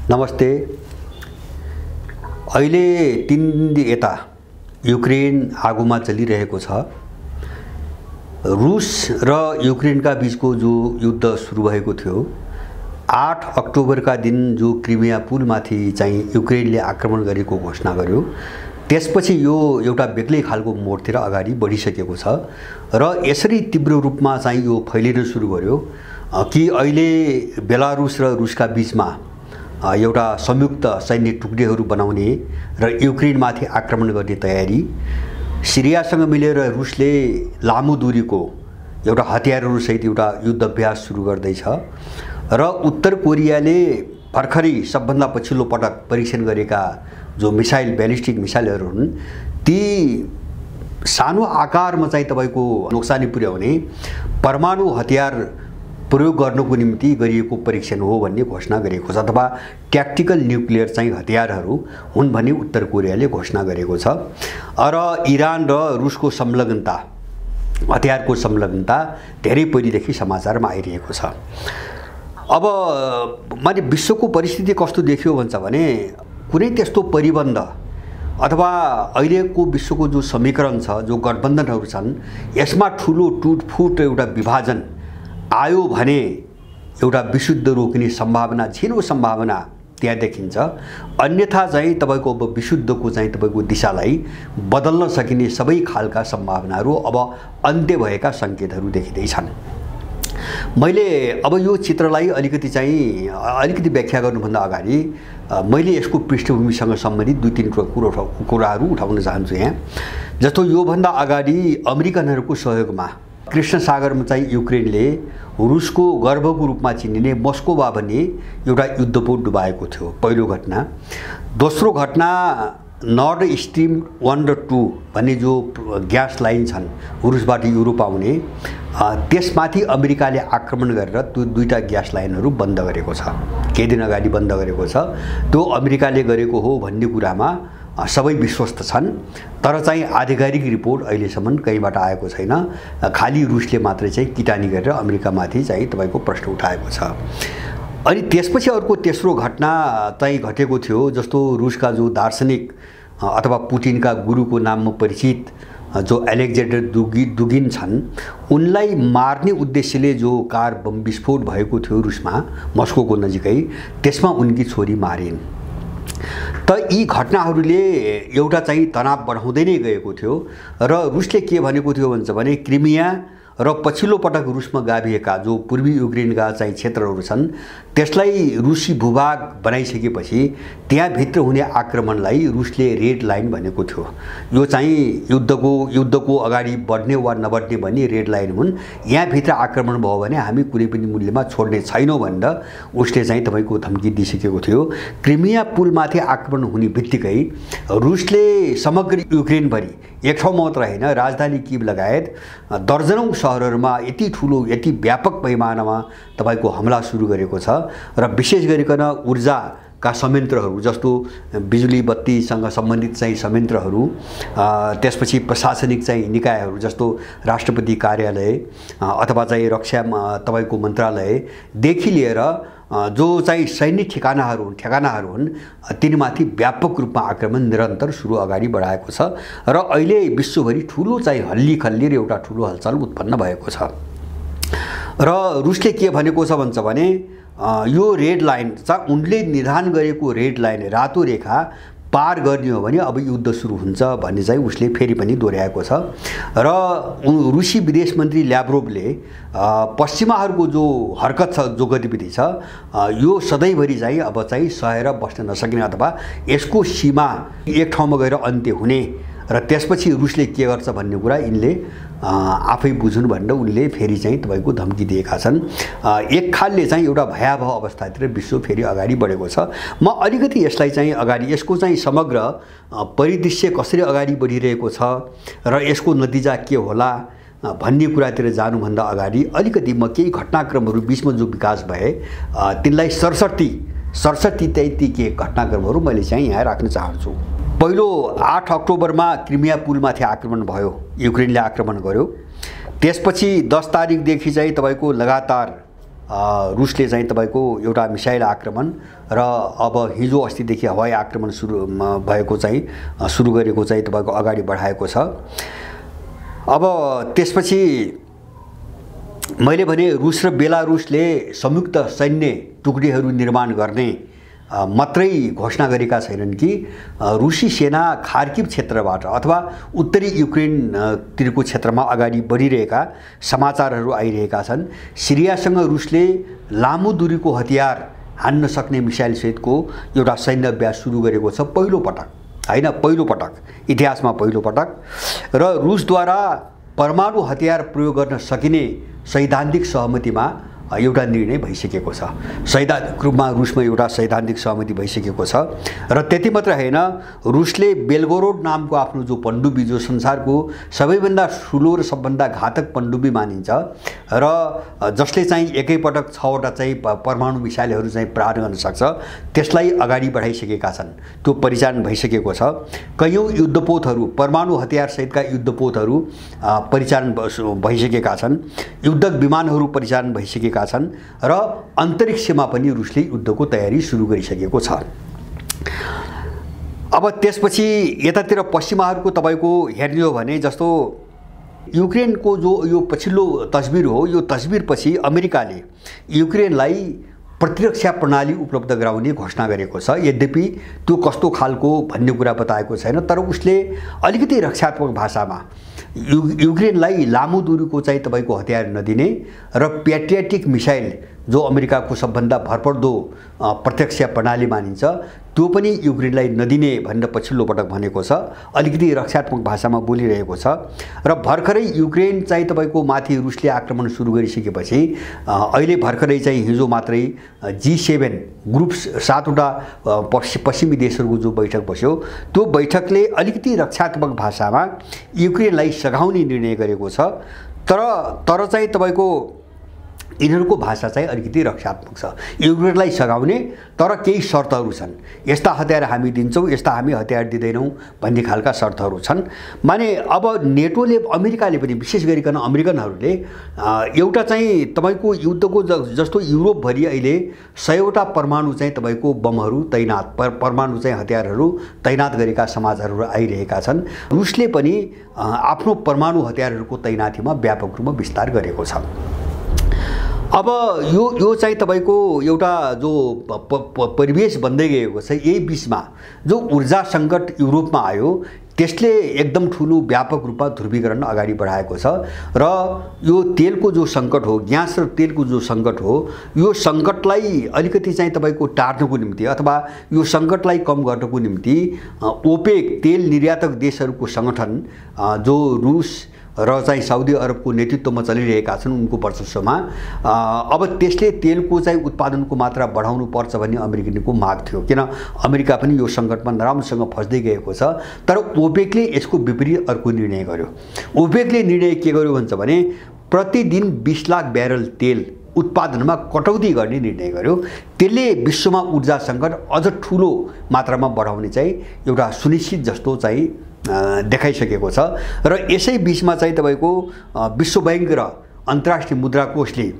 नमस्ते। अहिले 3 दिन यता युक्रेन आगोमा चलिरहेको छ। रुस र युक्रेनका बीचको जो युद्ध सुरु भएको थियो 8 अक्टोबरका दिन जो क्रिमिया पुलमाथि चाहिँ युक्रेनले आक्रमण गरेको घोषणा गर्यो, त्यसपछि यो एउटा बेग्लै खालको मोडतिर अगाडि बढिसकेको छ र यसरी तीव्र रूपमा चाहिँ यो फैलिन सुरु गर्यो कि अहिले बेलारुस र रुसका बीचमा एउटा संयुक्त सैन्य टुकडीहरू बनाउने र युक्रेनमाथि आक्रमण गर्ने तयारी, सिरियासँग मिलेर रुसले लामो दूरीको एउटा हतियारहरूसहित एउटा युद्ध अभ्यास सुरु गर्दैछ र उत्तर कोरियाले भर्खरै सबभन्दा पछिल्लो पटक परीक्षण गरेका जो मिसाइल ब्यालिस्टिक मिसाइलहरू हुन् ती सानो आकारमा चाहिँ तपाईको नोक्सानी पुर्याउने परमाणु हतियार प्रयोग गर्नको निम्ति गरिएको परीक्षण हो भन्ने घोषणा गरेको छ, अथवा ट्याक्टिकल न्युक्लियर चाहिँ हतियारहरू हुन् भन्ने उत्तर कोरियाले घोषणा गरेको छ। र इरान र रुसको संलग्नता, हतियारको संलग्नता धेरै पहिलेदेखि समाचारमा आइरहेको छ। अब मैले विश्वको परिस्थिति कस्तो देखियो भन्छ भने कुनै त्यस्तो परिबन्ध अथवा अहिलेको विश्वको जो समीकरण छ, जो गठबन्धनहरू छन्, यसमा ठुलो टुटफुट एउटा विभाजन आयो भने एउटा विशुद्ध रोकिने सम्भावना, झिनो सम्भावना त्यहाँ देखिन्छ। अन्यथा चाहिँ तपाईको अब विशुद्धको चाहिँ तपाईको दिशालाई बदल्न सकिने सबै खालका सम्भावनाहरू अब अन्त्य भएका सङ्केतहरू देखिँदैछन्। मैले अब यो चित्रलाई अलिकति व्याख्या गर्नुभन्दा अगाडि मैले यसको पृष्ठभूमिसँग सम्बन्धित 2-3 कुराहरू उठाउन चाहन्छु यहाँ। जस्तो योभन्दा अगाडि अमेरिकनहरूको सहयोगमा कृष्ण सागरमा चाहिँ युक्रेनले रुसको गर्भको रूपमा चिनिने मस्कोवा भन्ने एउटा युद्धपोत डुबाएको थियो, पहिलो घटना। दोस्रो घटना नर्थ स्ट्रिम 1 र 2 भन्ने जो ग्यास लाइन छन् रुसबाट युरोप आउने, त्यसमाथि अमेरिकाले आक्रमण गरेर त्यो 2टा ग्यास लाइनहरू बन्द गरेको छ, केही दिन अगाडि बन्द गरेको छ। त्यो अमेरिकाले गरेको हो भन्ने कुरामा सबै विश्वस्त छन्, तर चाहिँ आधिकारिक रिपोर्ट अहिलेसम्म कहीँबाट आएको छैन। खाली रुसले मात्रै चाहिँ किटानी गरेर अमेरिकामाथि चाहिँ तपाईको प्रश्न उठाएको छ। अनि त्यसपछि अर्को तेस्रो घटना चाहिँ घटेको थियो, जस्तो रुसका जो दार्शनिक अथवा पुटिनका गुरुको नाममा परिचित जो अलेक्जेन्डर दुगिन छन्, उनलाई मार्ने उद्देश्यले जो कार बम विस्फोट भएको थियो रुसमा, मस्कोको नजिकै, त्यसमा उनकी छोरी मारिन्। त यी घटनाहरूले एउटा चाहिँ तनाव बढाउँदै नै गएको थियो र रुसले के भनेको थियो भन्छ भने क्रिमिया र पछिल्लो पटक रुसमा गाभिएका जो पूर्वी युक्रेनका चाहिँ क्षेत्रहरू छन् त्यसलाई रुसी भूभाग बनाइसकेपछि त्यहाँभित्र हुने आक्रमणलाई रुसले रेड लाइन भनेको थियो। यो चाहिँ युद्धको अगाडि बढ्ने वा नबढ्ने भन्ने रेड लाइन हुन्। यहाँभित्र आक्रमण भयो भने हामी कुनै पनि मूल्यमा छोड्ने छैनौँ भनेर उसले चाहिँ तपाईको धम्की दिइसकेको थियो। क्रिमिया पुलमाथि आक्रमण हुने बित्तिकै रुसले समग्र युक्रेनभरि एक ठाउँमा मात्र होइन, राजधानी किभ लगायत दर्जनौं सहरहरूमा यति ठुलो, यति व्यापक पैमानामा तपाईको हमला सुरु गरेको छ र विशेष गरिकन ऊर्जाका संयन्त्रहरू जस्तो बिजुली बत्तीसँग सम्बन्धित चाहिँ संयन्त्रहरू, त्यसपछि प्रशासनिक चाहिँ निकायहरू जस्तो राष्ट्रपति कार्यालय अथवा चाहिँ रक्षा तपाईको मन्त्रालयदेखि लिएर जो चाहिँ सैनिक ठेगानाहरू हुन् तिनीमाथि व्यापक रूपमा आक्रमण निरन्तर सुरु अगाडि बढाएको छ र अहिले विश्वभरि ठुलो चाहिँ हल्ली खल्ली र एउटा ठुलो हलचल उत्पन्न भएको छ। र रुसले के भनेको छ भन्छ भने यो रेड लाइन चाहिँ उनले निर्धारण गरेको रेड लाइन, रातो रेखा पार गर्ने हो भने अब युद्ध सुरु हुन्छ भन्ने चाहिँ उसले फेरि पनि दोहोऱ्याएको छ। र रुसी विदेश मन्त्री ल्याब्रोभले पश्चिमाहरूको जो हरकत छ, जो गतिविधि छ, यो सधैँभरि चाहिँ अब चाहिँ सहेर बस्न नसकिने अथवा यसको सीमा एक ठाउँमा गएर अन्त्य हुने र त्यसपछि रुसले के गर्छ भन्ने कुरा यिनले आफै बुझुन् भनेर उनले फेरि चाहिँ तपाईको धम्की दिएका छन्। एक खालले चाहिँ एउटा भयावह अवस्थातिर विश्व फेरि अगाडि बढेको छ। म अलिकति यसलाई चाहिँ अगाडि, यसको चाहिँ समग्र परिदृश्य कसरी अगाडि बढिरहेको छ र यसको नतिजा के होला भन्ने कुरातिर जानुभन्दा अगाडि अलिकति म केही घटनाक्रमहरू बीचमा जो विकास भए तिनलाई सरसर्ती ती के घटनाक्रमहरू मैले चाहिँ यहाँ राख्न चाहन्छु। पहिलो 8 अक्टोबरमा क्रिमिया पुलमाथि आक्रमण भयो, युक्रेनले आक्रमण गर्यो। त्यसपछि 10 तारिकदेखि चाहिँ तपाईको लगातार रुसले चाहिँ तपाईको एउटा मिसाइल आक्रमण र अब हिजो अस्तिदेखि हवाई आक्रमण सुरु गरेको चाहिँ तपाईको अगाडि बढाएको छ। अब त्यसपछि मैले भने रुस र बेलारुसले संयुक्त सैन्य टुकडीहरू निर्माण गर्ने मात्रै घोषणा गरेका छैनन् कि रुसी सेना खार्किभ क्षेत्रबाट अथवा उत्तरी युक्रेनतिरको क्षेत्रमा अगाडि बढिरहेका समाचारहरू आइरहेका छन्। सिरियासँग रुसले लामो दूरीको हतियार हान्न सक्ने मिसाइलसहितको एउटा सैन्य अभ्यास सुरु गरेको छ, पहिलो पटक हैन, पहिलो पटक इतिहासमा पहिलो पटक। र रुसद्वारा परमाणु हतियार प्रयोग गर्न सकिने सैद्धान्तिक सहमतिमा एउटा निर्णय भइसकेको छ। सैद्धान्तिक रूपमा रुसमा एउटा सैद्धान्तिक सहमति भइसकेको छ। र त्यति मात्र हैन, रुसले बेलगोरोड नामको आफ्नो जो पनडुब्बी, जो संसारको सबैभन्दा ठुलो र सबभन्दा घातक पनडुब्बी मानिन्छ र जसले चाहिँ एकैपटक 6वटा चाहिँ परमाणु मिसाइलहरू चाहिँ प्रहार गर्न सक्छ, त्यसलाई अगाडि बढाइसकेका छन्। त्यो परिचालन भइसकेको छ। कयौं युद्धपोतहरू, परमाणु हतियार सहितका युद्धपोतहरू परिचालन भइसकेका छन्। युद्धक विमानहरू परिचालन भइसकेका छन् र अन्तरिक्षमा पनि रुसले युद्धको तयारी सुरु गरिसकेको छ। अब त्यसपछि यतातिर पश्चिमाहरूको तपाईको हेर्ने हो भने जस्तो युक्रेनको जो यो पछिल्लो तस्बिर हो, यो तस्बिरपछि अमेरिकाले युक्रेनलाई प्रतिरक्षा प्रणाली उपलब्ध गराउने घोषणा गरेको छ। यद्यपि त्यो कस्तो खालको भन्ने कुरा बताएको छैन, तर उसले अलिकति रक्षात्मक भाषामा युक्रेनलाई लामो दूरीको चाहिँ तपाईको हतियार नदिने र प्याट्रियटिक मिसाइल जो अमेरिकाको सबभन्दा भरपर्दो प्रत्यक्ष प्रणाली मानिन्छ, त्यो पनि युक्रेनलाई नदिने भनेर पछिल्लो पटक भनेको छ। अलिकति रक्षात्मक भाषामा बोलिरहेको छ। र भर्खरै युक्रेन चाहिँ तपाईको माथि रुसले आक्रमण सुरु गरिसकेपछि अहिले भर्खरै चाहिँ हिजो मात्रै G7 ग्रुप 7वटा पश्चिमी देशहरूको जो बैठक बस्यो, त्यो बैठकले अलिकति रक्षात्मक भाषामा युक्रेनलाई सघाउने निर्णय गरेको छ। तर चाहिँ तपाईको यिनीहरूको भाषा चाहिँ अलिकति रक्षात्मक छ। युक्रेनलाई सघाउने, तर केही शर्तहरू छन्। यस्ता हतियार हामी दिन्छौँ, यस्ता हामी हतियार दिँदैनौँ भन्ने खालका शर्तहरू छन्। माने अब नेटोले, अमेरिकाले पनि, विशेष गरिकन अमेरिकनहरूले एउटा चाहिँ तपाईको युद्धको जस्तो युरोपभरि अहिले 100वटा परमाणु चाहिँ तपाईको बमहरू तैनात, परमाणु चाहिँ हतियारहरू तैनात गरेका समाचारहरू आइरहेका छन्। रुसले पनि आफ्नो परमाणु हतियारहरूको तैनाथीमा व्यापक रूपमा विस्तार गरेको छ। अब यो चाहिँ तपाईको एउटा जो परिवेश बन्दै गएको छ, यही बीचमा जो ऊर्जा सङ्कट युरोपमा आयो, त्यसले एकदम ठुलो व्यापक रूपमा ध्रुवीकरण अगाडि बढाएको छ। र यो तेलको जो सङ्कट हो, ग्यास र तेलको जो सङ्कट हो, यो सङ्कटलाई अलिकति चाहिँ तपाईको टार्नको निम्ति अथवा यो सङ्कटलाई कम गर्नको निम्ति ओपेक, तेल निर्यातक देशहरूको सङ्गठन जो रुस र चाहिँ साउदी अरबको नेतृत्वमा चलिरहेका छन्, उनको वर्चस्वमा अब त्यसले तेलको चाहिँ उत्पादनको मात्रा बढाउनु पर्छ भन्ने अमेरिकनको माग थियो। किन अमेरिका पनि यो सङ्कटमा नराम्रोसँग फस्दै गएको छ। तर ओपेकले यसको विपरीत अर्को निर्णय गर्यो। ओपेकले निर्णय के गर्यो भन्छ भने प्रतिदिन 20 लाख ब्यारल तेल उत्पादनमा कटौती गर्ने निर्णय गर्यो। त्यसले विश्वमा ऊर्जा सङ्कट अझ ठुलो मात्रामा बढाउने चाहिँ एउटा सुनिश्चित जस्तो चाहिँ देखाइसकेको छ। र यसै बीचमा चाहिँ तपाईको विश्व बैंक र अन्तर्राष्ट्रिय मुद्रा कोषले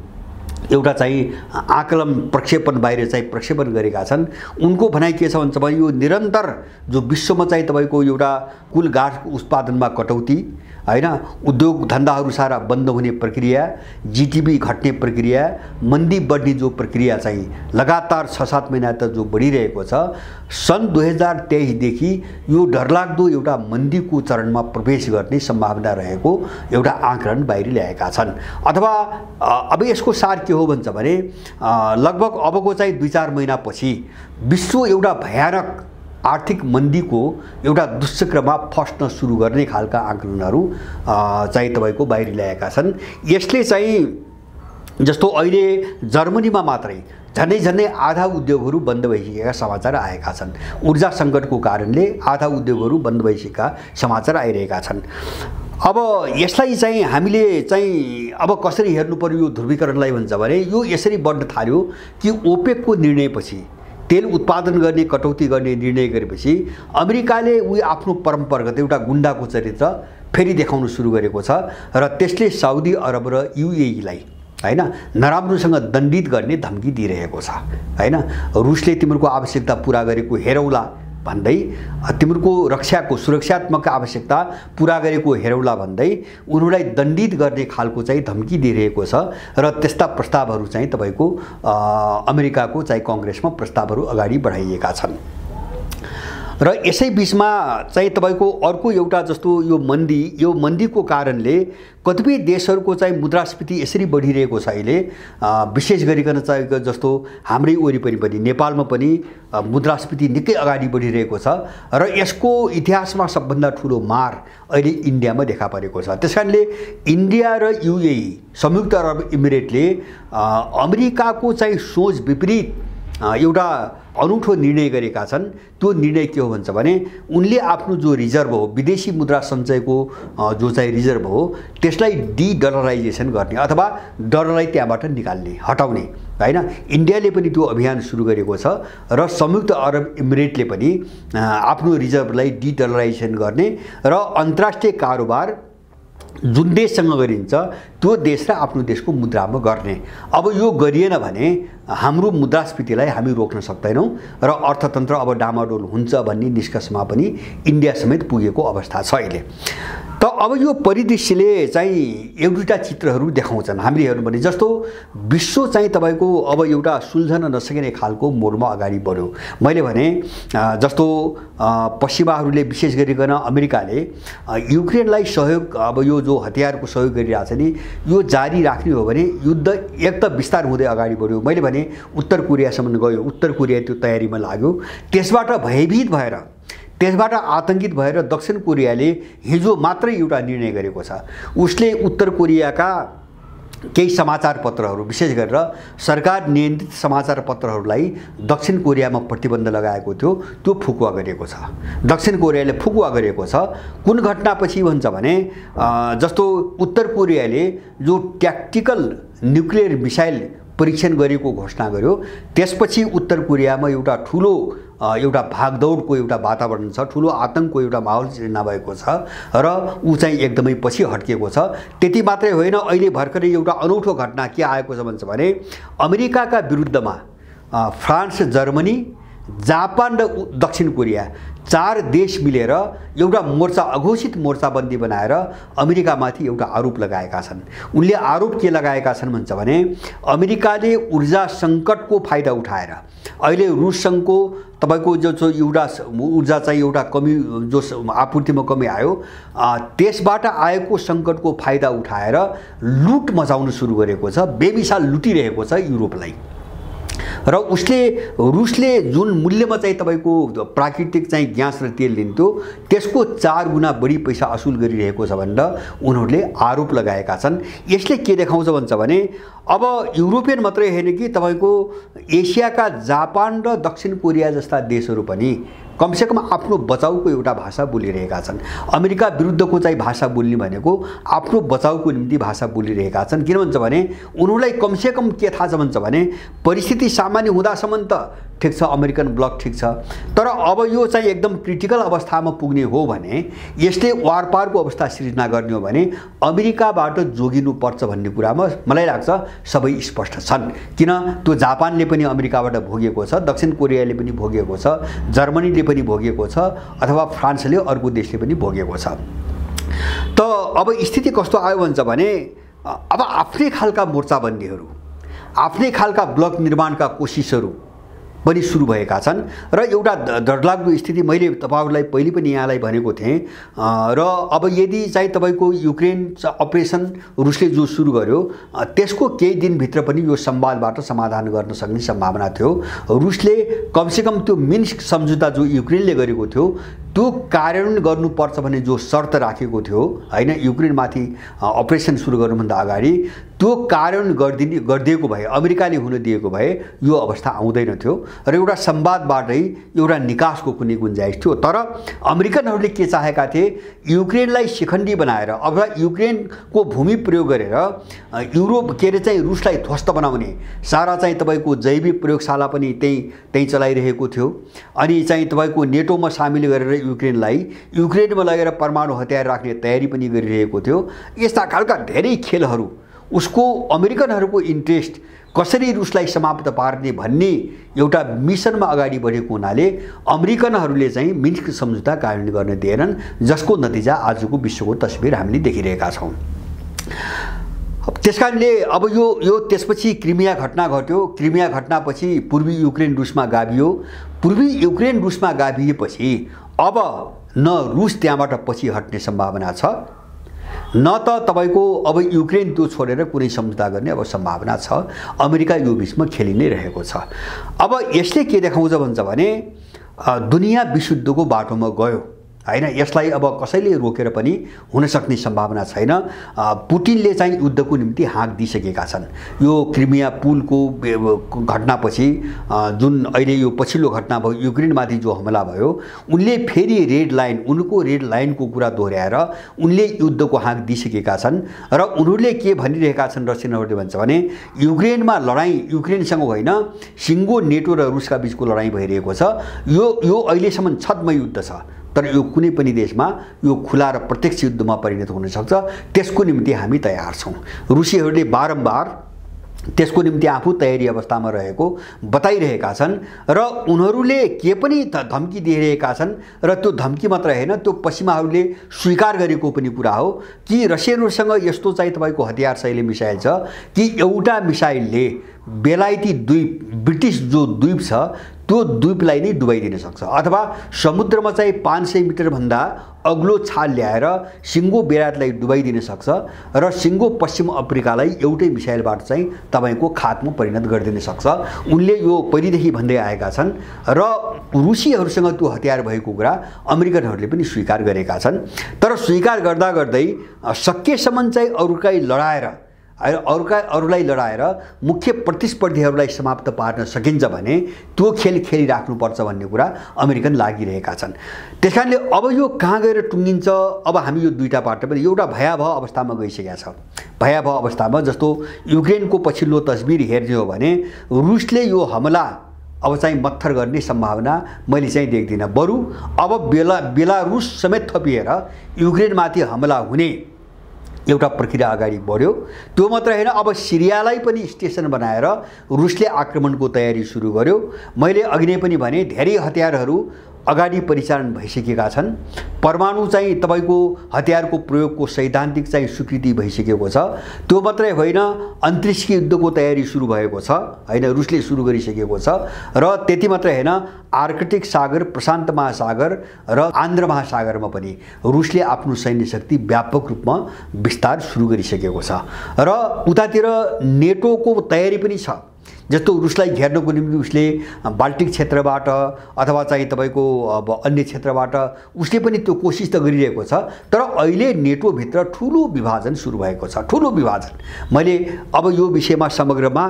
एउटा चाहिँ आकलन प्रक्षेपण बाहिर चाहिँ प्रक्षेपण गरेका छन्। उनको भनाइ के छ भन्छ भने यो निरन्तर जो विश्वमा चाहिँ तपाईको एउटा कुल गाँठको उत्पादनमा कटौती हैन, उद्योग धन्दाहरू सारा बन्द हुने प्रक्रिया, जीडीपी घट्ने प्रक्रिया, मन्दी बढ्ने जो प्रक्रिया चाहिँ लगातार 6-7 महिना त जो बढिरहेको छ, सन् 2023 देखि यो डरलाग्दो एउटा मन्दीको चरणमा प्रवेश गर्ने सम्भावना रहेको एउटा आकलन बाहिर ल्याएका छन्। अथवा अब यसको सार के हो भन्छ भने लगभग अबको चाहिँ 2-4 महिनापछि विश्व एउटा भयानक आर्थिक मन्दीको एउटा दुष्चक्रमा फस्न सुरु गर्ने खालका आकलनहरू चाहिँ तपाईको बाहिर ल्याएका छन्। यसले चाहिँ जस्तो अहिले जर्मनीमा मात्रै झन्डै आधा उद्योगहरू बन्द भइसकेका समाचार आएका छन्। ऊर्जा सङ्कटको कारणले आधा उद्योगहरू बन्द भइसकेका समाचार आइरहेका छन्। अब यसलाई चाहिँ हामीले चाहिँ अब कसरी हेर्नु पर्यो यो ध्रुवीकरणलाई भन्छ भने यो यसरी बढ्न थाल्यो कि ओपेकको निर्णयपछि, तेल उत्पादन गर्ने कटौती गर्ने निर्णय गरेपछि अमेरिकाले आफ्नो परम्परागत एउटा गुण्डाको चरित्र फेरि देखाउन सुरु गरेको छ। र त्यसले साउदी अरब र युएईलाई हैन, नराम्रोसँग दण्डित गर्ने धम्की दिइरहेको छ हैन। रुसले तिम्रो आवश्यकता पूरा गरेको हेरौला भन्दै, तिम्रो रक्षाको सुरक्षात्मक आवश्यकता पूरा गरेको हेरौला भन्दै उनीहरूलाई दण्डित गर्ने खालको चाहिँ धम्की दिइरहेको छ। र त्यस्ता प्रस्तावहरू चाहिँ तपाईको अमेरिकाको चाहिँ कांग्रेसमा प्रस्तावहरू अगाडि बढाइएका छन्। र यसै बीचमा चाहिँ तपाईको अर्को एउटा जस्तो यो मन्दीको कारणले कतिपय देशहरूको चाहिँ मुद्रास्फीति यसरी बढिरहेको छ अहिले, विशेष गरिकन चाहिँ जस्तो हाम्रै वरिपरि पनि नेपालमा पनि मुद्रास्फीति निकै अगाडि बढिरहेको छ। र यसको इतिहासमा सबभन्दा ठुलो मार अहिले इन्डियामा देखा परेको छ। त्यसकारणले इन्डिया र युएई संयुक्त अरब इमिरेटले अमेरिकाको चाहिँ सोच विपरीत एउटा अनौठो निर्णय गरेका छन्। त्यो निर्णय के हो भन्छ भने उनले आफ्नो जो रिजर्भ हो, विदेशी मुद्रा सञ्चयको जो चाहिँ रिजर्भ हो, त्यसलाई डलराइजेसन गर्ने अथवा डलरलाई त्यहाँबाट निकाल्ने, हटाउने हैन। इन्डियाले पनि त्यो अभियान सुरु गरेको छ र संयुक्त अरब इमिरेटले पनि आफ्नो रिजर्भलाई डलराइजेसन गर्ने र अन्तर्राष्ट्रिय कारोबार जुन देशसँग गरिन्छ त्यो देश र आफ्नो देशको मुद्रामा गर्ने। अब यो गरिएन भने हाम्रो मुद्रास्फीतिलाई हामी रोक्न सक्दैनौँ र अर्थतन्त्र अब डामाडोल हुन्छ भन्ने निष्कर्षमा पनि इन्डिया समेत पुगेको अवस्था छ अहिले। त अब यो परिदृश्यले चाहिँ एक दुईटा चित्रहरू देखाउँछन् हामीहरू पनि, जस्तो विश्व चाहिँ तपाईको अब एउटा सुल्झन नसकिने खालको मोडमा अगाडि बढ्यो। मैले भने जस्तो पश्चिमाहरूले विशेष गरिकन अमेरिकाले युक्रेनलाई सहयोग, अब यो जो हतियारको सहयोग गरिरहेछ नि, यो जारी राख्ने हो भने युद्ध एक त विस्तार हुँदै अगाडि बढ्यो। मैले भने उत्तर कोरियासम्म गयो, उत्तर कोरिया त्यो तयारीमा लाग्यो, त्यसबाट भयभीत भएर, त्यसबाट आतंकित भएर दक्षिण कोरियाले हिजो मात्रै एउटा निर्णय गरेको छ। उसले उत्तर कोरियाका केही समाचार पत्रहरू, विशेष गरेर सरकार नियन्त्रित समाचार पत्रहरूलाई दक्षिण कोरियामा प्रतिबन्ध लगाएको थियो, त्यो फुकुवा गरेको छ। दक्षिण कोरियाले फुकुवा गरेको छ। कुन घटनापछि भन्छ भने जस्तो उत्तर कोरियाले जो ट्याक्टिकल न्युक्लियर मिसाइल परीक्षण गरेको घोषणा गर्यो, त्यसपछि उत्तर कोरियामा एउटा ठुलो एउटा भागदौडको एउटा वातावरण छ, ठुलो आतंकको एउटा माहौल सृजना भएको छ र ऊ चाहिँ एकदमै पछि हट्केको छ। त्यति मात्रै होइन, अहिले भर्खरै एउटा अनौठो घटना के आएको छ भन्छ भने अमेरिकाका विरुद्धमा फ्रान्स, जर्मनी, जापान र दक्षिण कोरिया 4 देश मिलेर एउटा मोर्चा, अघोषित मोर्चाबन्दी बनाएर अमेरिकामाथि एउटा आरोप लगाएका छन्। उनले आरोप के लगाएका छन् भन्छ भने अमेरिकाले ऊर्जा सङ्कटको फाइदा उठाएर अहिले रुससँगको तपाईको जो एउटा ऊर्जा चाहिँ एउटा कमी, जो आपूर्तिमा कमी आयो, त्यसबाट आएको सङ्कटको फाइदा उठाएर लुट मचाउन सुरु गरेको छ, बेमिसाल लुटिरहेको छ युरोपलाई। र रुसले जुन मूल्यमा चाहिँ तपाईको प्राकृतिक चाहिँ ग्यास र तेल लिन्थ्यो त्यसको 4 गुणा बढी पैसा असुल गरिरहेको छ भनेर उनीहरूले आरोप लगाएका छन्। यसले के देखाउँछ भन्छ भने अब युरोपियन मात्रै हैन कि तपाईको एसियाका जापान र दक्षिण कोरिया जस्ता देशहरू पनि कमसेकम आफ्नो बचाउको एउटा भाषा बोलिरहेका छन्। अमेरिका विरुद्धको चाहिँ भाषा बोल्ने भनेको आफ्नो बचाउको निम्ति भाषा बोलिरहेका छन्। किन भन्छ भने उनीहरूलाई कमसेकम के थाहा छ भन्छ भने परिस्थिति सामान्य हुँदासम्म त ठिक छ, अमेरिकन ब्लक ठिक छ, तर अब यो चाहिँ एकदम क्रिटिकल अवस्थामा पुग्ने हो भने, यसले वारपारको अवस्था सृजना गर्ने हो भने अमेरिकाबाट जोगिनुपर्छ भन्ने कुरामा मलाई लाग्छ सबै स्पष्ट छन्। किन त्यो जापानले पनि अमेरिकाबाट भोगेको छ, दक्षिण कोरियाले पनि भोगेको छ, जर्मनीले पनि भोगेको छ, अथवा फ्रान्सले अर्को देशले पनि भोगेको छ। त अब स्थिति कस्तो आयो भन्छ भने अब आफ्नै खालका मोर्चाबन्दीहरू, आफ्नै खालका ब्लक निर्माणका कोसिसहरू पनि सुरु भएका छन् र एउटा डरलाग्दो स्थिति मैले तपाईहरुलाई पहिले पनि यहाँलाई भनेको थिएँ। र अब यदि चाहिँ तपाईको युक्रेन अपरेसन रुसले जो सुरु गर्यो त्यसको केही दिनभित्र पनि यो संवादबाट समाधान गर्न सक्ने सम्भावना थियो। रुसले कमसेकम त्यो मिन्स्क सम्झौता जो युक्रेनले गरेको थियो त्यो कार्यान्वयन गर्नुपर्छ भन्ने जो शर्त राखेको थियो हैन, युक्रेनमाथि अपरेसन सुरु गर्नुभन्दा अगाडि त्यो कार्यान्वयन गरिदिएको भए, अमेरिकाले हुन दिएको भए यो अवस्था आउँदैन थियो र एउटा संवादबाटै एउटा निकासको कुनै गुन्जाइस थियो। तर अमेरिकनहरूले के चाहेका थिए, युक्रेनलाई शिखण्डी बनाएर अथवा युक्रेनको भूमि प्रयोग गरेर युरोप चाहिँ रुसलाई ध्वस्त बनाउने सारा चाहिँ तपाईको जैविक प्रयोगशाला पनि त्यही चलाइरहेको थियो। अनि चाहिँ तपाईको नेटोमा सामेल गरेर युक्रेनमा लगेर परमाणु हतियार राख्ने तयारी पनि गरिरहेको थियो। यस्ता खालका धेरै खेलहरू उसको अमेरिकनहरूको इन्ट्रेस्ट कसरी रुसलाई समाप्त पार्ने भन्ने एउटा मिसनमा अगाडि बढेको हुनाले अमेरिकनहरूले चाहिँ मिन्स्क सम्झौता कार्यान्वयन गर्न दिएनन्, जसको नतिजा आजको विश्वको तस्बिर हामीले देखिरहेका छौँ। त्यसकारणले अब यो त्यसपछि क्रिमिया घटना घट्यो। क्रिमिया घटनापछि पूर्वी युक्रेन रुसमा गाभियो। पूर्वी युक्रेन रुसमा गाभिएपछि अब न रुस त्यहाँबाट पछि हट्ने सम्भावना छ, न त तपाईको अब युक्रेन त्यो छोडेर कुनै सम्झौता गर्ने अब सम्भावना छ। अमेरिका यो बिचमा खेलि नै रहेको छ। अब यसले के देखाउँछ भन्छ भने दुनिया विशुद्धको बाटोमा गयो हैन। यसलाई अब कसैले रोकेर पनि हुन सक्ने सम्भावना छैन। पुटिनले चाहिँ युद्धको निम्ति हाँक दिइसकेका छन्। यो क्रिमिया पुलको घटनापछि जुन अहिले यो पछिल्लो घटना भयो, युक्रेनमाथि जो हमला भयो, उनले फेरि उनको रेड लाइनको कुरा दोहोऱ्याएर उनले युद्धको हाँक दिइसकेका छन्। र उनीहरूले के भनिरहेका छन् रसियनहरूले भन्छ भने युक्रेनमा लडाईँ युक्रेनसँग होइन, सिङ्गो नेटो र रुसका बीचको लडाईँ भइरहेको छ। यो अहिलेसम्म छद्म युद्ध छ, तर यो कुनै पनि देशमा यो खुला र प्रत्यक्ष युद्धमा परिणत हुन सक्छ। त्यसको निम्ति हामी तयार छौँ। रुसीहरूले बारम्बार त्यसको निम्ति आफू तयारी अवस्थामा रहेको बताइरहेका छन् र उनीहरूले के पनि धम्की दिइरहेका छन्। र त्यो धम्की मात्र होइन, त्यो पश्चिमाहरूले स्वीकार गरेको पनि कुरा हो कि रसियनहरूसँग यस्तो चाहिँ तपाईँको हतियार शैली मिसाइल छ कि एउटा मिसाइलले बेलायती द्वीप, ब्रिटिस जो द्वीप छ त्यो द्वीपलाई नै डुबाइदिन सक्छ, अथवा समुद्रमा चाहिँ 500 मिटरभन्दा अग्लो छाल ल्याएर सिङ्गो बेलायतलाई डुबाइदिन सक्छ र सिङ्गो पश्चिम अफ्रिकालाई एउटै मिसाइलबाट चाहिँ तपाईँको खातमा परिणत गरिदिन सक्छ। उनले यो पहिलेदेखि भन्दै आएका छन् र रुसीहरूसँग त्यो हतियार भएको कुरा अमेरिकनहरूले पनि स्वीकार गरेका छन्। तर स्वीकार गर्दा गर्दै सकेसम्म चाहिँ अरूलाई लडाएर मुख्य प्रतिस्पर्धीहरूलाई समाप्त पार्न सकिन्छ भने त्यो खेल खेलिराख्नुपर्छ भन्ने कुरा अमेरिकन लागिरहेका छन्। त्यसकारणले अब यो कहाँ गएर टुङ्गिन्छ, अब हामी यो दुईटा पार्ट पनि एउटा भयावह अवस्थामा गइसकेका छ। भयावह अवस्थामा जस्तो युक्रेनको पछिल्लो तस्बिर हेर्ने हो भने रुसले यो हमला अब चाहिँ मत्थर गर्ने सम्भावना मैले चाहिँ देख्दिनँ। बरु अब बेलारुस समेत थपिएर युक्रेनमाथि हमला हुने एउटा प्रक्रिया अगाडि बढ्यो। त्यो मात्र हैन, अब सिरियालाई पनि स्टेसन बनाएर रुसले आक्रमणको तयारी सुरु गर्यो। मैले अघि नै पनि भने धेरै हतियारहरू अगाडि परिचालन भइसकेका छन्। परमाणु चाहिँ तपाईको हतियारको प्रयोगको सैद्धान्तिक चाहिँ स्वीकृति भइसकेको छ। त्यो मात्रै होइन, अन्तरिक्ष युद्धको तयारी सुरु भएको छ हैन, रुसले सुरु गरिसकेको छ। र त्यति मात्रै होइन, आर्कटिक सागर, प्रशान्त महासागर र आन्ध्र महासागरमा पनि रुसले आफ्नो सैन्य शक्ति व्यापक रूपमा विस्तार सुरु गरिसकेको छ। र उतातिर नेटोको तयारी पनि छ। जस्तो रुसलाई घेर्नको निम्ति उसले बाल्टिक क्षेत्रबाट अथवा चाहिँ तपाईको अब अन्य क्षेत्रबाट उसले पनि त्यो कोसिस त गरिरहेको छ। तर अहिले नेटोभित्र ठुलो विभाजन सुरु भएको छ, ठुलो विभाजन। मैले अब यो विषयमा समग्रमा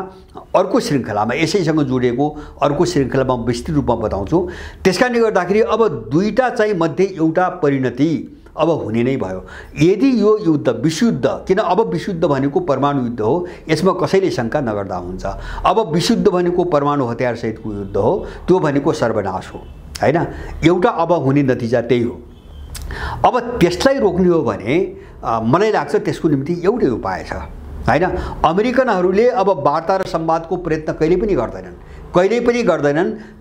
अर्को श्रृङ्खलामा यसैसँग जोडिएको अर्को श्रृङ्खलामा विस्तृत रूपमा बताउँछु। त्यसकारणले गर्दाखेरि अब दुईटा चाहिँ मध्ये एउटा परिणति अब हुने नै भयो। यदि यो युद्ध विशुद्ध, किन अब विशुद्ध भनेको परमाणु युद्ध हो, यसमा कसैले शङ्का नगर्दा हुन्छ। अब विशुद्ध भनेको परमाणु हतियार सहितको युद्ध हो, त्यो भनेको सर्वनाश हो हैन। एउटा अब हुने नतिजा त्यही हो। अब त्यसलाई रोक्ने हो भने मलाई लाग्छ त्यसको निम्ति एउटै उपाय छ हैन। अमेरिकनहरूले अब वार्ता र संवादको प्रयत्न कहिले पनि गर्दैनन्।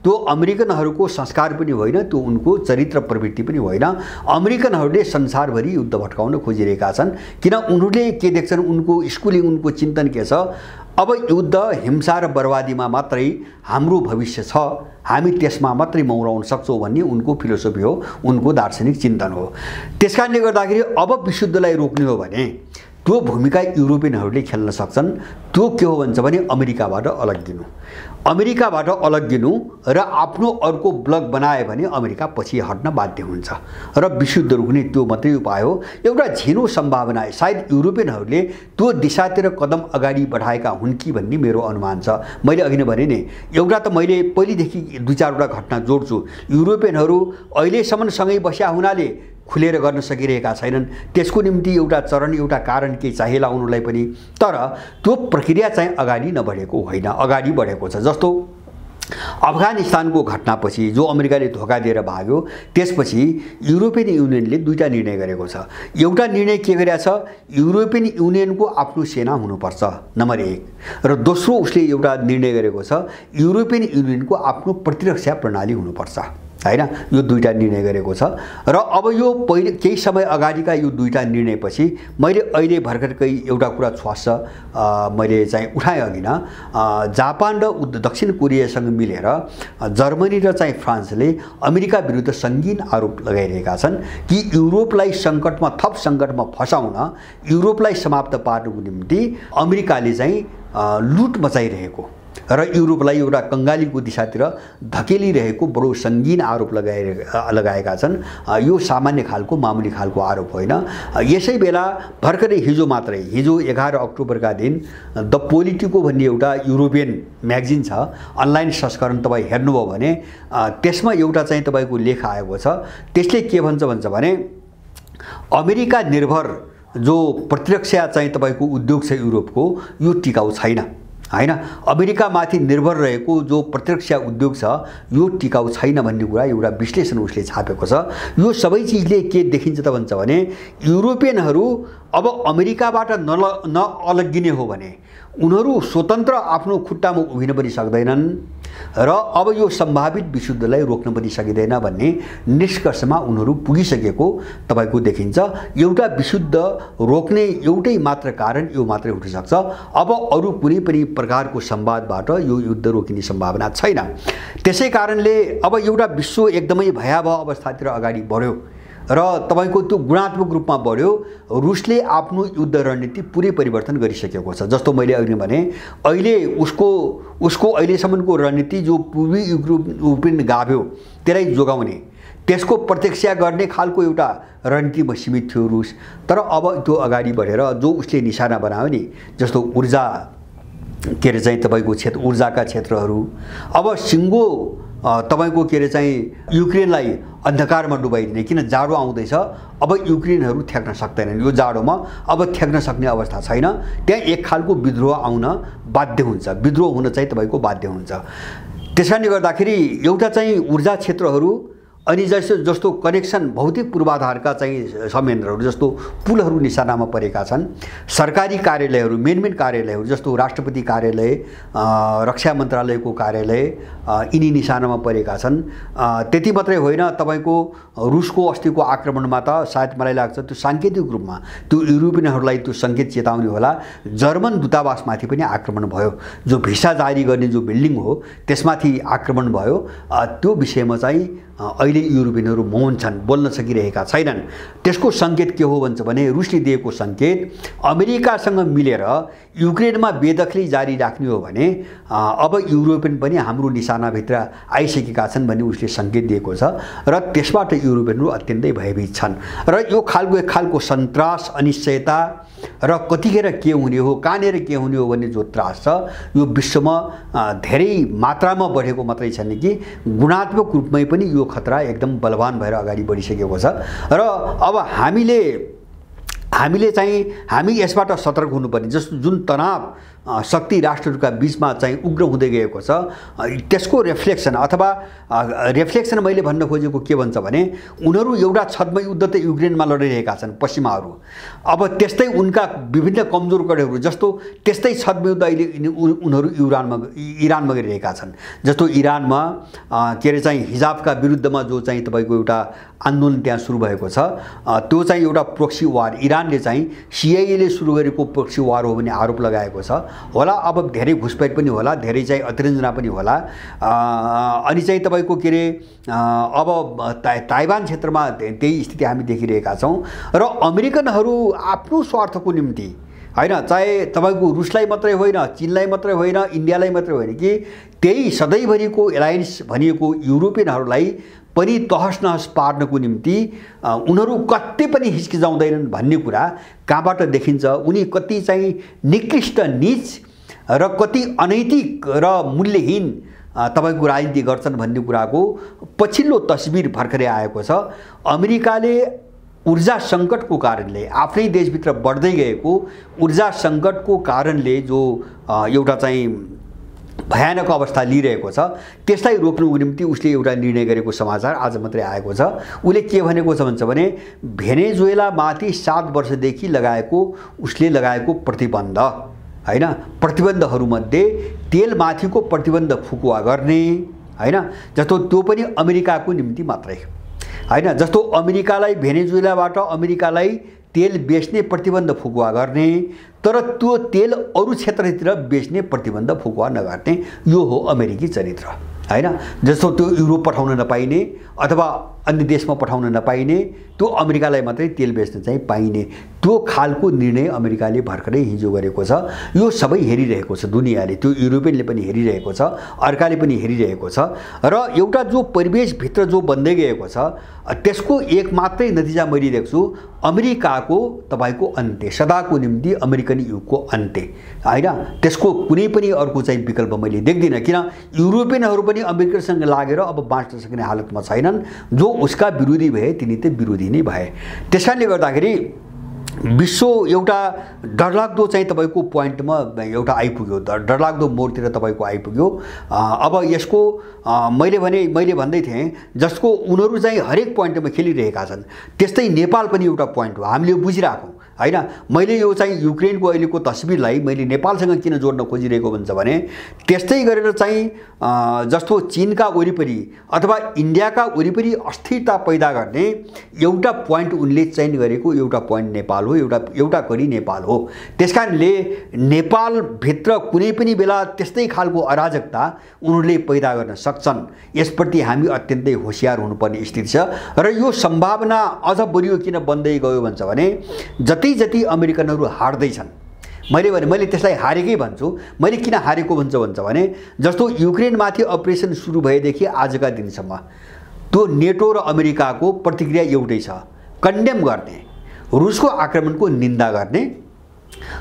त्यो अमेरिकनहरूको संस्कार पनि होइन, त्यो उनको चरित्र प्रवृत्ति पनि होइन। अमेरिकनहरूले संसारभरि युद्ध भट्काउन खोजिरहेका छन्। किन उनीहरूले के देख्छन्, उनको स्कुलिङ, उनको चिन्तन के छ, अब युद्ध हिंसा र बर्बादीमा मात्रै हाम्रो भविष्य छ, हामी त्यसमा मात्रै मौराउन सक्छौँ भन्ने उनको फिलोसफी हो, उनको दार्शनिक चिन्तन हो। त्यसकारणले गर्दाखेरि अब विशुद्धलाई रोक्ने हो भने त्यो भूमिका युरोपियनहरूले खेल्न सक्छन्। त्यो के हो भन्छ भने अमेरिकाबाट अलग दिनु र आफ्नो अर्को ब्लक बनायो भने अमेरिका पछि हट्न बाध्य हुन्छ र विशुद्ध रोक्ने त्यो मात्रै उपाय हो। एउटा झिनो सम्भावना सायद युरोपियनहरूले त्यो दिशातिर कदम अगाडि बढाएका हुन् कि भन्ने मेरो अनुमान छ। मैले अघि नै भने नि, एउटा त मैले पहिलेदेखि दुई चारवटा घटना जोड्छु। युरोपियनहरू अहिलेसम्म सँगै बस्या हुनाले खुलेर गर्न सकिरहेका छैनन्। त्यसको निम्ति एउटा चरण, एउटा कारण के चाहिएला उनीहरूलाई पनि। तर त्यो प्रक्रिया चाहिँ अगाडि नबढेको होइन, अगाडि बढेको छ। जस्तो अफगानिस्तानको घटनापछि जो अमेरिकाले धोका दिएर भाग्यो त्यसपछि युरोपियन युनियनले दुईटा निर्णय गरेको छ। एउटा निर्णय के गरेको छ, युरोपियन युनियनको आफ्नो सेना हुनुपर्छ नम्बर 1, र दोस्रो उसले एउटा निर्णय गरेको छ युरोपियन युनियनको आफ्नो प्रतिरक्षा प्रणाली हुनुपर्छ हैन। यो दुईटा निर्णय गरेको छ र अब यो पहिले केही समय अगाडिका यो दुईटा निर्णयपछि मैले अहिले भर्खरकै एउटा कुरा छ्वास मैले चाहिँ उठाएँ अघि न, जापान र दक्षिण कोरियासँग मिलेर जर्मनी र चाहिँ फ्रान्सले अमेरिका विरुद्ध सङ्गीन आरोप लगाइरहेका छन् कि युरोपलाई सङ्कटमा थप सङ्कटमा फसाउन, युरोपलाई समाप्त पार्नुको निम्ति अमेरिकाले चाहिँ लुट मचाइरहेको र युरोपलाई एउटा कंगालीको दिशातिर धकेलिरहेको बडो सङ्गीन आरोप लगाएका छन्। यो सामान्य खालको मामुली खालको आरोप होइन। यसै बेला भर्खरै हिजो 11 अक्टोबरका दिन द पोलिटिको भन्ने एउटा युरोपियन म्यागजिन छ, अनलाइन संस्करण तपाईँ हेर्नुभयो भने त्यसमा एउटा चाहिँ तपाईँको लेख आएको छ। त्यसले के भन्छ भने अमेरिका निर्भर जो प्रतिरक्षा चाहिँ तपाईँको उद्योग छ युरोपको, यो टिकाउ छैन हैन। अमेरिकामाथि निर्भर रहेको जो प्रतिरक्षा उद्योग छ यो टिकाउ छैन भन्ने कुरा एउटा विश्लेषण उसले छापेको छ। यो सबै चीजले के देखिन्छ त भन्छ भने युरोपियनहरू अब अमेरिकाबाट नअलगिने हो भने उनीहरू स्वतन्त्र आफ्नो खुट्टामा उभिन पनि सक्दैनन् र अब यो सम्भावित विशुद्धलाई रोक्न पनि सकिँदैन भन्ने निष्कर्षमा उनीहरू पुगिसकेको तपाईको देखिन्छ। एउटा विशुद्ध रोक्ने एउटै मात्र कारण यो मात्रै हुन सक्छ। अब अरु कुनै पनि प्रकारको संवादबाट यो युद्ध रोकिने सम्भावना छैन। त्यसै कारणले अब एउटा विश्व एकदमै भयावह अवस्थातिर अगाडि बढ्यो र तपाईको त्यो गुणात्मक रूपमा बढ्यो। रुसले आफ्नो युद्ध रणनीति पुरै परिवर्तन गरिसकेको छ। जस्तो मैले अघि भने अहिले उसको अहिलेसम्मको रणनीति जो पूर्वी युरोपियन गाभ्यो त्यसलाई जोगाउने, त्यसको प्रत्यक्षा गर्ने खालको एउटा रणनीतिमा सीमित थियो रुस। तर अब त्यो अगाडि बढेर जो उसले निशाना बनायो नि, जस्तो ऊर्जा के रे चाहिँ तपाईको क्षेत्र, ऊर्जाका क्षेत्रहरू, अब सिङ्गो तपाईको के रे चाहिँ युक्रेनलाई अन्धकारमा डुबाइदिने, किन जाडो आउँदैछ। अब युक्रेनहरू थ्याक्न सक्दैनन्, यो जाडोमा अब थ्याक्न सक्ने अवस्था छैन। त्यहाँ एक खालको विद्रोह आउन बाध्य हुन्छ, विद्रोह हुन चाहिँ तपाईको बाध्य हुन्छ। त्यसकारणले गर्दाखेरि एउटा चाहिँ ऊर्जा क्षेत्रहरू अनि जस्तो कनेक्सन भौतिक पूर्वाधारका चाहिँ संयन्त्रहरू जस्तो पुलहरू निशानामा परेका छन्। सरकारी कार्यालयहरू, मेन कार्यालयहरू जस्तो राष्ट्रपति कार्यालय, रक्षा मन्त्रालयको कार्यालय यिनी निशानामा परेका छन्। त्यति मात्रै होइन, तपाईको रुसको अस्तिको आक्रमणमा त सायद मलाई लाग्छ त्यो सांकेतिक रूपमा त्यो युरोपियनहरूलाई त्यो सङ्केत चेताउने होला। जर्मन दूतावासमाथि पनि आक्रमण भयो, जो भिसा जारी गर्ने जो बिल्डिङ हो त्यसमाथि आक्रमण भयो। त्यो विषयमा चाहिँ अहिले युरोपियनहरू मौन छन्, बोल्न सकिरहेका छैनन्। त्यसको सङ्केत के हो भन्छ भने रुसले दिएको सङ्केत अमेरिकासँग मिलेर युक्रेनमा बेदखली जारी राख्ने हो भने अब युरोपियन पनि हाम्रो निशानाभित्र आइसकेका छन् भन्ने उसले सङ्केत दिएको छ र त्यसबाट युरोपियनहरू अत्यन्तै भयभीत छन्। र यो एक खालको सन्तास, अनिश्चयता र कतिखेर के हुने हो, कहाँनिर के हुने हो भन्ने जो त्रास छ यो विश्वमा धेरै मात्रामा बढेको मात्रै छैन कि गुणात्मक रूपमै पनि यो खतरा एकदम बलवान भएर अगाडि बढिसकेको छ। र अब हामी यसबाट सतर्क हुनुपर्ने, जस्तो जुन तनाव शक्ति राष्ट्रहरूका बीचमा चाहिँ उग्र हुँदै गएको छ त्यसको रिफ्लेक्सन अथवा रिफ्लेक्सन मैले भन्न खोजेको के भन्छ भने उनीहरू एउटा छद्म युद्ध त युक्रेनमा लडिरहेका छन् पश्चिमाहरू। अब त्यस्तै उनका विभिन्न कमजोर कडेहरू जस्तो त्यस्तै छद्म युद्ध अहिले उनीहरू इरानमा गरिरहेका छन्। जस्तो इरानमा के रे चाहिँ हिजाबका विरुद्धमा जो चाहिँ तपाईको एउटा आन्दोलन त्यहाँ सुरु भएको छ, त्यो चाहिँ एउटा प्रोक्सी वार, इरानले चाहिँ सिआइएले सुरु गरेको प्रोक्सी वार हो भन्ने आरोप लगाएको छ होला। अब धेरै घुसपैठ पनि होला, धेरै चाहिँ अतिरञ्जना पनि होला। अनि चाहिँ तपाईको के रे अब ताइवान क्षेत्रमा त्यही स्थिति हामी देखिरहेका छौँ। र अमेरिकनहरू आफ्नो स्वार्थको निम्ति हैन, चाहे तपाईको रुसलाई मात्रै होइन, चीनलाई मात्रै होइन, इन्डियालाई मात्रै होइन कि त्यही सधैँभरिको एलायन्स भनिएको युरोपियनहरूलाई पनि तहस नहस पार्नको निम्ति उनीहरू कति पनि हिचकिचाउँदैनन् भन्ने कुरा कहाँबाट देखिन्छ। उनी कति चाहिँ निकृष्ट, नीच र कति अनैतिक र मूल्यहीन तपाईको राजनीति गर्छन् भन्ने कुराको पछिल्लो तस्बिर भर्खरै आएको छ। अमेरिकाले ऊर्जा सङ्कटको कारणले, आफ्नै देशभित्र बढ्दै गएको ऊर्जा सङ्कटको कारणले जो एउटा चाहिँ भयानक अवस्था लिइरहेको छ त्यसलाई रोक्नुको निम्ति उसले एउटा निर्णय गरेको समाचार आज मात्रै आएको छ। उसले के भनेको छ भन्छ भने भेनेजुएलामाथि 7 वर्षदेखि उसले लगाएको प्रतिबन्ध हैन, प्रतिबन्धहरूमध्ये तेलमाथिको प्रतिबन्ध फुकुवा गर्ने हैन, जस्तो त्यो पनि अमेरिकाको निम्ति मात्रै हैन, जस्तो अमेरिकालाई भेनेजुएलाबाट अमेरिकालाई तेल बेच्ने प्रतिबन्ध फुकुवा गर्ने, तर त्यो तेल अरू क्षेत्रतिर बेच्ने प्रतिबन्ध फुकुवा नगर्ने, यो हो अमेरिकी चरित्र हैन। जस्तो त्यो युरोप पठाउन नपाइने अथवा अन्य देशमा पठाउन नपाइने, त्यो अमेरिकालाई मात्रै तेल बेच्न चाहिँ पाइने, त्यो खालको निर्णय अमेरिकाले भर्खरै हिजो गरेको छ। यो सबै हेरिरहेको छ दुनियाँले, त्यो युरोपियनले पनि हेरिरहेको छ, अर्काले पनि हेरिरहेको छ र एउटा जो परिवेशभित्र जो बन्दै गएको छ त्यसको एक मात्रै नतिजा मैले देख्छु, अमेरिकाको तपाईको अन्त्य, सदाको निम्ति अमेरिकन युगको अन्त्य हैन। त्यसको कुनै पनि अर्को चाहिँ विकल्प मैले देख्दिनँ, किन युरोपियनहरू पनि अमेरिकासँग लागेर अब बाँच्न सक्ने हालतमा छैनन्। जो उसका विरोधी भए तिनी त विरोधी नै भए। त्यसकारणले गर्दाखेरि विश्व एउटा डरलाग्दो चाहिँ तपाईको पोइन्टमा एउटा आइपुग्यो, डरलाग्दो मोडतिर तपाईको आइपुग्यो। अब यसको मैले भन्दै थिएँ जसको उनीहरू चाहिँ हरेक पोइन्टमा खेलिरहेका छन्, त्यस्तै नेपाल पनि एउटा पोइन्ट हो, हामीले बुझिरहेको हैन। मैले यो चाहिँ युक्रेनको अहिलेको तस्बिरलाई मैले नेपालसँग किन जोड्न खोजिरहेको भन्छ भने त्यस्तै गरेर चाहिँ जस्तो चीनका वरिपरि अथवा इन्डियाका वरिपरि अस्थिरता पैदा गर्ने एउटा पोइन्ट उनले चयन गरेको एउटा पोइन्ट नेपाल हो, एउटा कडी नेपाल हो। त्यसकारणले नेपालभित्र कुनै पनि बेला त्यस्तै खालको अराजकता उनीहरूले पैदा गर्न सक्छन्। यसप्रति हामी अत्यन्तै होशियार हुनुपर्ने स्थिति छ र यो सम्भावना अझ बलियो किन बन्दै गयो भन्छ भने जति अमेरिकनहरू हार्दैछन्, मैले त्यसलाई हारेकै भन्छु। मैले किन हारेको भन्छ भने जस्तो युक्रेनमाथि अपरेसन सुरु भएदेखि आजका दिनसम्म त्यो नेटो र अमेरिकाको प्रतिक्रिया एउटै छ, कन्डेम गर्ने, रुसको आक्रमणको निन्दा गर्ने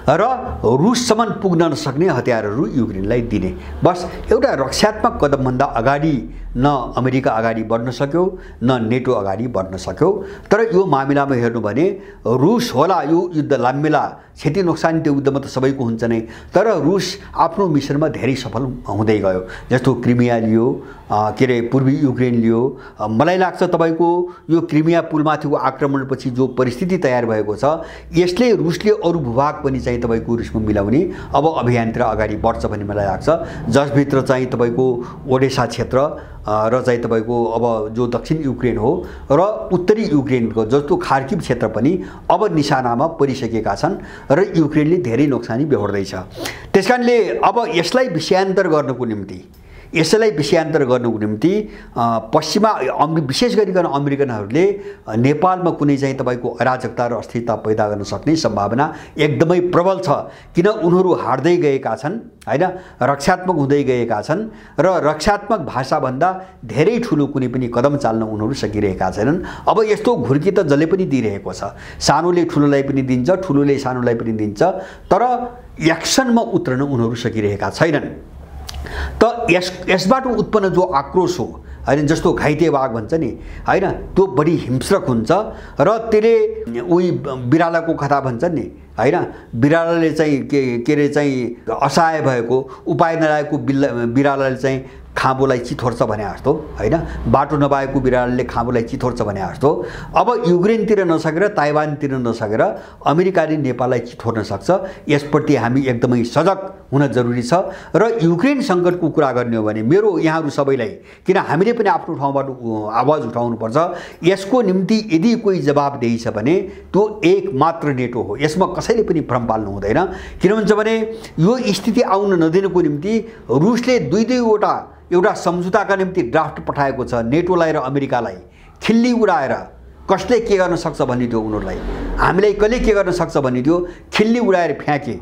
र रुससम्म पुग्न नसक्ने हतियारहरू युक्रेनलाई दिने। बस एउटा रक्षात्मक कदमभन्दा अगाडि न अमेरिका अगाडि बढ्न सक्यो न नेटो अगाडि बढ्न सक्यो। तर यो मामिलामा हेर्नु भने रुस होला यो युद्ध लाम्मेला, क्षति नोक्सानी त्यो युद्धमा त सबैको हुन्छ नै, तर रुस आफ्नो मिसनमा धेरै सफल हुँदै गयो। जस्तो क्रिमिया लियो, के अरे पूर्वी युक्रेन लियो। मलाई लाग्छ तपाईको यो क्रिमिया पुलमाथिको आक्रमणपछि जो परिस्थिति तयार भएको छ यसले रुसले अरू भूभाग पनि चाहिँ तपाईको रुसमा मिलाउने अब अभियानतिर अगाडि बढ्छ भन्ने मलाई लाग्छ, जसभित्र चाहिँ तपाईको ओडेसा क्षेत्र र चाहिँ तपाईको अब जो दक्षिण युक्रेन हो र उत्तरी युक्रेनको जस्तो खार्किव क्षेत्र पनि अब निशानामा परिसकेका छन् र युक्रेनले धेरै नोक्सानी बेहोर्दैछ। त्यसकारणले अब यसलाई विषयान्तर गर्नको निम्ति पश्चिमा विशेष गरिकन अमेरिकनहरूले नेपालमा कुनै चाहिँ तपाईको अराजकता र अस्थिरता पैदा गर्न सक्ने सम्भावना एकदमै प्रबल छ। किन उनीहरू हार्दै गएका छन् हैन, रक्षात्मक हुँदै गएका छन् र रक्षात्मक भाषाभन्दा धेरै ठुलो कुनै पनि कदम चाल्न उनीहरू सकिरहेका छैनन्। अब यस्तो घुर्की त जसले पनि दिइरहेको छ, सानोले ठुलोलाई पनि दिन्छ, ठुलोले सानोलाई पनि दिन्छ, तर एक्सनमा उत्रन उनीहरू सकिरहेका छैनन्। त यसबाट उत्पन्न जो आक्रोश हो हैन, जस्तो घाइते बाघ भन्छ नि हैन, त्यो बढी हिंस्रक हुन्छ र त्यसले उही बिरालाको कथा भन्छन् नि हैन, बिरालाले चाहिँ के अरे चाहिँ असहाय भएको उपाय नलागेको बिरालाले चाहिँ खाँबोलाई चिथोर्छ भने जस्तो हैन, बाटो नपाएको बिरालोले खाँबोलाई चिथोर्छ भने जस्तो अब युक्रेनतिर नसकेर ताइवानतिर नसकेर अमेरिकाले नेपाललाई चिथोर्न सक्छ। यसप्रति हामी एकदमै सजग हुन जरुरी छ र युक्रेन सङ्कटको कुरा गर्ने हो भने मेरो यहाँहरू सबैलाई, किन हामीले पनि आफ्नो ठाउँबाट आवाज उठाउनुपर्छ, यसको निम्ति यदि कोही जवाबदेही छ भने त्यो एक मात्र नेटो हो। यसमा कसैले पनि भ्रम पाल्नु हुँदैन। किन भन्छ भने यो स्थिति आउन नदिनको निम्ति रुसले दुईवटा एउटा सम्झौताका निम्ति ड्राफ्ट पठाएको छ नेटोलाई र अमेरिकालाई। खिल्ली उडाएर कसले के गर्न सक्छ भन्ने थियो उनीहरूलाई, हामीलाई कसले के गर्न सक्छ भन्ने थियो, खिल्ली उडाएर फ्याँके।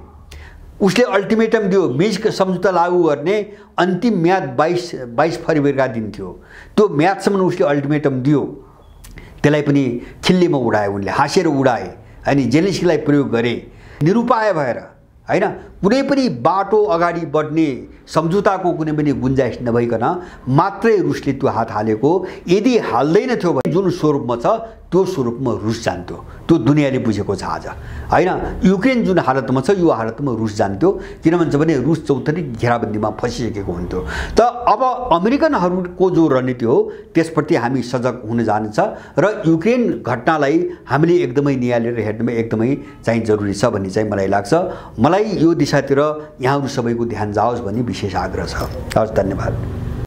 उसले अल्टिमेटम दियो, मिन्स्क सम्झौता लागू गर्ने अन्तिम म्याद 22 फरवरीका दिन थियो। त्यो म्यादसम्म उसले अल्टिमेटम दियो, त्यसलाई पनि खिल्लीमा उडाए, उनले हाँसेर उडाए अनि जेलेन्स्कीलाई प्रयोग गरे। निरुपाय भएर हैन, कुनै पनि बाटो अगाडि बढ्ने सम्झौताको कुनै पनि गुन्जाइस नभइकन मात्रै रुसले त्यो हात हालेको। यदि हाल्दैन थियो भने जुन स्वरूपमा छ त्यो स्वरूपमा रुस जान्थ्यो। त्यो दुनियाँले बुझेको छ आज, हैन? युक्रेन जुन हालतमा छ यो हालतमा रुस जान्थ्यो, किन भन्छ भने रुस चौतरी घेराबन्दीमा फसिसकेको हुन्थ्यो। त अब अमेरिकनहरूको जो रणनीति हो त्यसप्रति हामी सजग हुन जान्छ र युक्रेन घटनालाई हामीले एकदमै नियालेर हेर्नमा एकदमै चाहिँ जरुरी छ भन्ने चाहिँ मलाई लाग्छ। मलाई यो दिशातिर यहाँहरू सबैको ध्यान जाओस् भन्ने विशेष आग्रह छ। हस्, धन्यवाद।